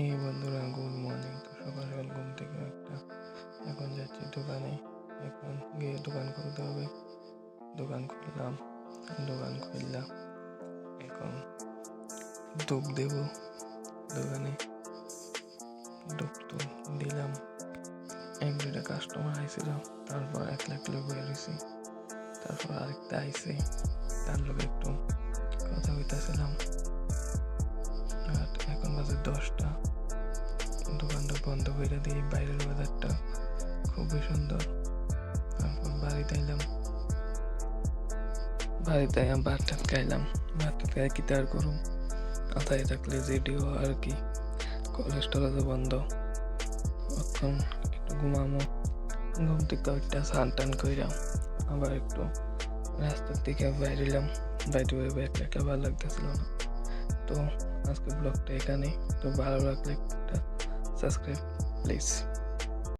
এই বন্ধুরা, good morning. তো সকাল সকাল ঘুম থেকে এখন যাচ্ছি দোকানে। এখন গিয়ে দোকান খুলতে হবে। দোকান খুললাম, এখন ধূপ দেব। দোকানে ধূপ তো দিলাম। এক দুটা কাস্টমার আইছিল, তারপর এক লোক বেরিয়েছি। তারপর আরেকটা আইছে, তার লোক একটু কথা হইতেছিলাম। আর এখন বাজে 10টা। দোকানটা বন্ধ করে দিই। বাইরের ওয়েদারটা খুবই সুন্দর। তারপর বাড়িতে এলাম, ভাত টাত খাইলাম। ভাত টাত খাই কি তার করুম, মাথায় থাকলে ভিডিও আর কি। কলেজ টলেজও বন্ধ। এখন একটু ঘুমামো। ঘুম থেকে একটা স্নান টান কইরাম, আবার একটু রাস্তার দিকে বাইরেলাম। বাইরে একা ভালো লাগতেছিল না। তো আজকে ব্লগটা এখানে। তো ভালো লাগলে একটা সাবস্ক্রাইব প্লিজ।